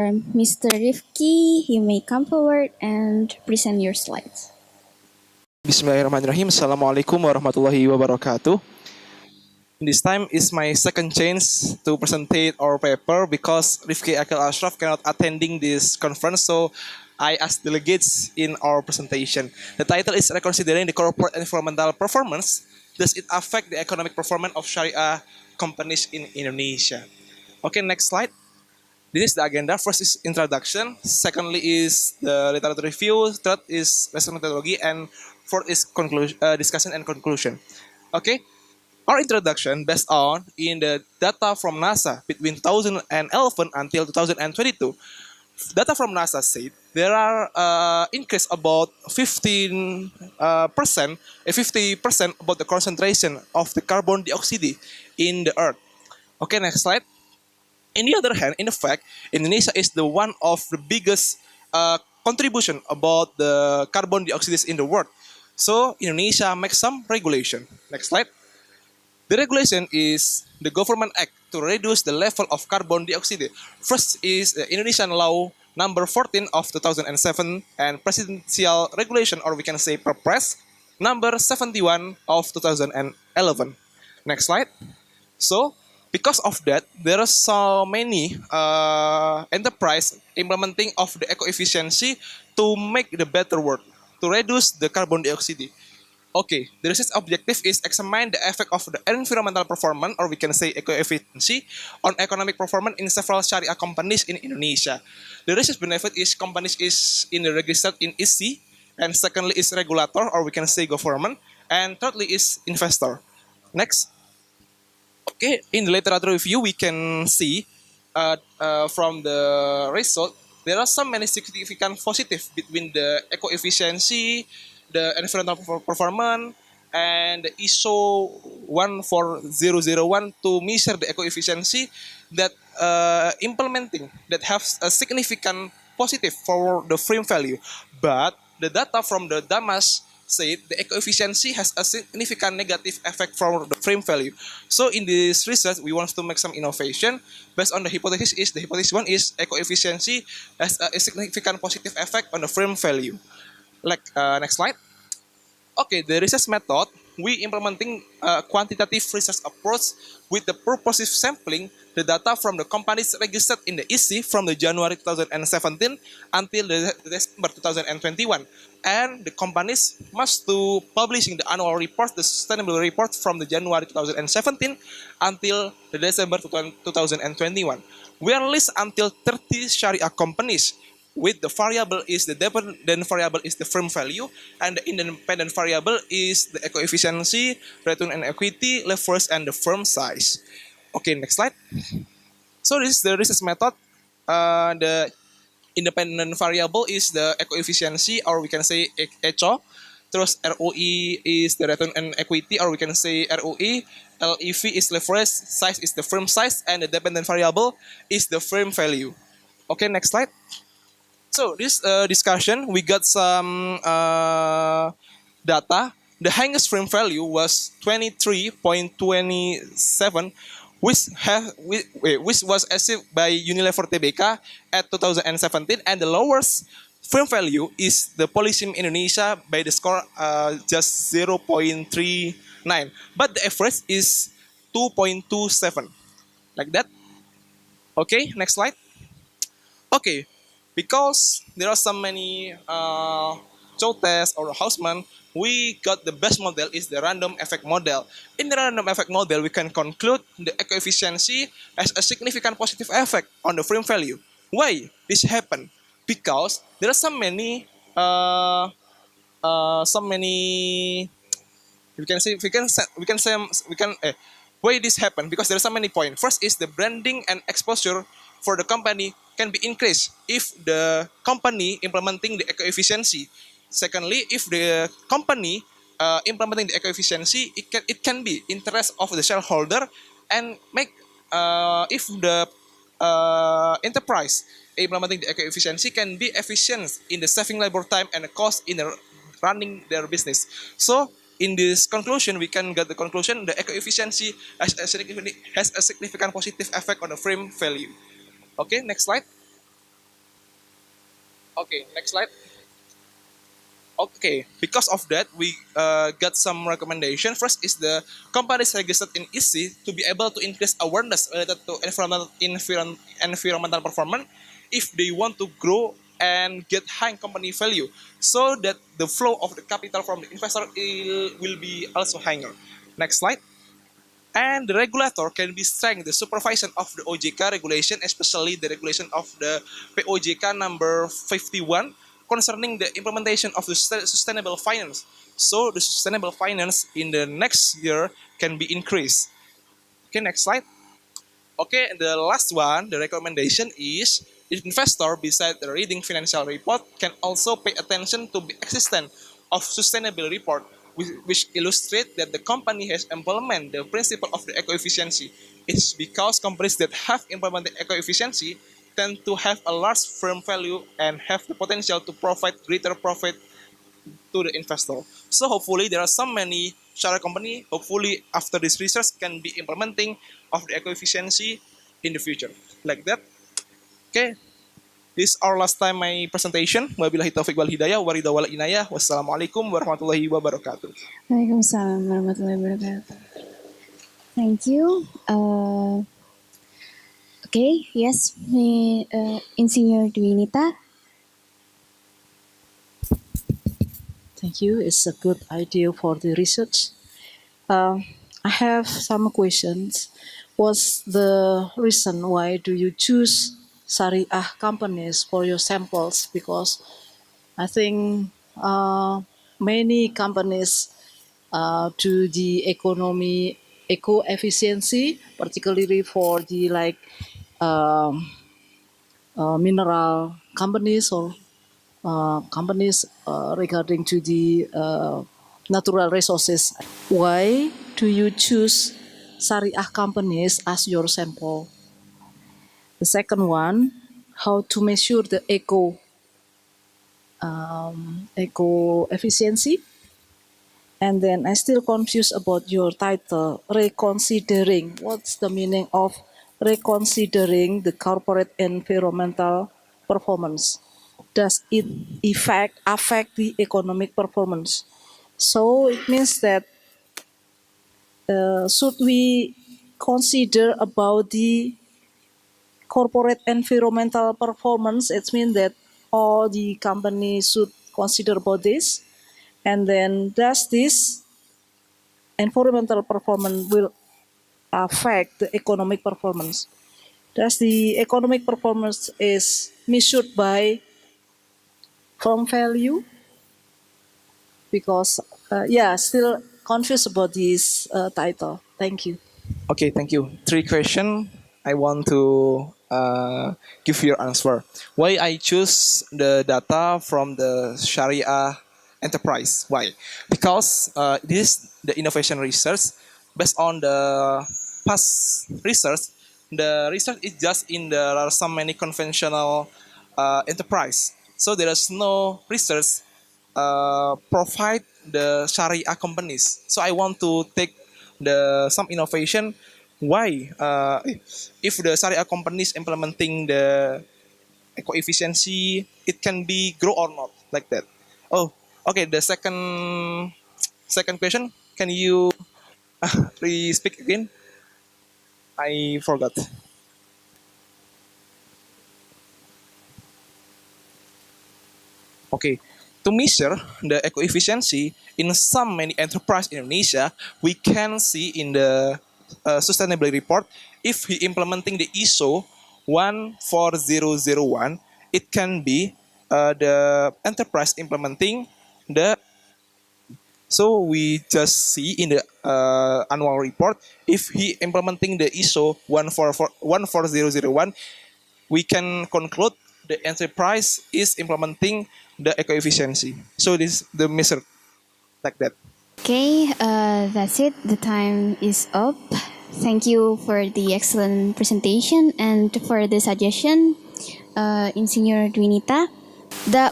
Mr. Rifki, you may come forward and present your slides. Bismillahirrahmanirrahim. Assalamualaikum warahmatullahi wabarakatuh. This time is my second chance to presentate our paper because Rifki Akil Ashraf cannot attending this conference, so I asked delegates in our presentation. The title is Reconsidering the Corporate Environmental Performance. Does it affect the economic performance of Sharia companies in Indonesia? Okay, next slide. This is the agenda. First is introduction. Secondly is the literature review. Third is lesson methodology, and fourth is discussion and conclusion. Okay, our introduction based on in the data from NASA between 2011 until 2022. Data from NASA said there are increase about 15 percent, 50% about the concentration of the carbon dioxide in the Earth. Okay, next slide. In the other hand, in fact, Indonesia is the one of the biggest contribution about the carbon dioxide in the world. So Indonesia makes some regulation. Next slide. The regulation is the government act to reduce the level of carbon dioxide. First is the Indonesian law number 14 of 2007 and presidential regulation, or we can say Perpres number 71 of 2011. Next slide. So because of that, there are so many enterprise implementing of the eco-efficiency to make the better world, to reduce the carbon dioxide. Okay, the research objective is examine the effect of the environmental performance, or we can say eco-efficiency, on economic performance in several Sharia companies in Indonesia. The research benefit is companies is in the registered in EC, and secondly is regulator, or we can say government, and thirdly is investor. Next. Okay, in the literature review, we can see from the result, there are so many significant positive between the eco-efficiency, the environmental performance, and the ISO 14001 to measure the eco-efficiency that implementing that have a significant positive for the frame value. But the data from the Damas said the eco-efficiency has a significant negative effect for the frame value. So in this research, we want to make some innovation based on the hypothesis. Is the hypothesis one is eco-efficiency has a significant positive effect on the frame value. Like next slide. Okay, the research method, we implementing a quantitative research approach with the purposive sampling the data from the companies registered in the EC from the January 2017 until the December 2021. And the companies must to publishing the annual report, the sustainable report from the January 2017 until the December 2021. We are list until 30 Sharia companies with the variable is the dependent variable is the firm value, and the independent variable is the eco-efficiency, return on equity, leverage, and the firm size. Okay, next slide. So this is the research method. The independent variable is the eco-efficiency, or we can say ECO. Terus ROE is the return on equity, or we can say ROE. LEV is leverage, size is the firm size, and the dependent variable is the firm value. Okay, next slide. So this discussion, we got some data. The highest frame value was 23.27, which was achieved by Unilever Tbk at 2017, and the lowest frame value is the Polysym Indonesia by the score just 0.39, but the average is 2.27, like that. Okay, next slide. Okay, because there are so many show tests or houseman, we got the best model is the random effect model. In the random effect model, we can conclude the eco-efficiency has a significant positive effect on the frame value. Why this happen? Because there are so many we can why this happen, because there are so many points. First is the branding and exposure for the company can be increased if the company implementing the eco-efficiency. Secondly, if the company implementing the eco-efficiency, it can be interest of the shareholder, and make if the enterprise implementing the eco-efficiency can be efficient in the saving labor time and the cost in the running their business. So in this conclusion, we can get the conclusion the eco-efficiency has a significant positive effect on the frame value. Okay, next slide. Okay, next slide. Okay, because of that, we got some recommendation. First is the companies registered in EC to be able to increase awareness related to environmental performance if they want to grow and get high company value, so that the flow of the capital from the investor will be also higher. Next slide. And the regulator can be strengthened the supervision of the OJK regulation, especially the regulation of the POJK number 51 concerning the implementation of the sustainable finance. So the sustainable finance in the next year can be increased. Okay, next slide. Okay, and the last one, the recommendation is investor, beside the reading financial report, can also pay attention to the existence of sustainable report, which illustrate that the company has implemented the principle of the eco-efficiency. It's because companies that have implemented eco-efficiency tend to have a large firm value and have the potential to provide greater profit to the investor. So hopefully there are so many share company. Hopefully after this research can be implementing of the eco efficiency in the future. Like that. Okay. This is our last time my presentation. Wabillahi taufiq wal hidayah. Warida wal inayah. Wassalamualaikum warahmatullahi wabarakatuh. Waalaikumsalam warahmatullahi wabarakatuh. Thank you. Okay, yes, Insinyur Dwinita. Thank you. It's a good idea for the research. I have some questions. What's the reason why do you choose Syariah companies for your samples? Because I think many companies do the eco efficiency, particularly for the mineral companies or companies regarding to the natural resources. Why do you choose Syariah companies as your sample? The second one, how to measure the eco efficiency. And then I still confused about your title, reconsidering. What's the meaning of reconsidering the corporate environmental performance? Does it affect the economic performance? So it means that should we consider about the corporate environmental performance? It means that all the companies should consider about this, and then does this environmental performance will affect the economic performance? Does the economic performance is measured by firm value? Because still confused about this title. Thank you. Okay, thank you. Three questions. I want to give your answer. Why I choose the data from the Sharia enterprise? Why? Because this is the innovation research based on the past research. The research is just in there are so many conventional enterprise. So there is no research provide the Sharia companies. So I want to take the some innovation. Why? If the Sharia companies implementing the eco efficiency, it can be grow or not like that. Oh, okay. The second question, can you re-speak again? I forgot. Okay, to measure the eco efficiency in some many enterprise in Indonesia, we can see in the sustainability report if we implementing the ISO 14001, it can be the enterprise implementing the. So we just see in the annual report if he implementing the ISO 14001, we can conclude the enterprise is implementing the eco efficiency. So this the measure like that. Okay, that's it. The time is up. Thank you for the excellent presentation and for the suggestion, Insinyur Dwinita. The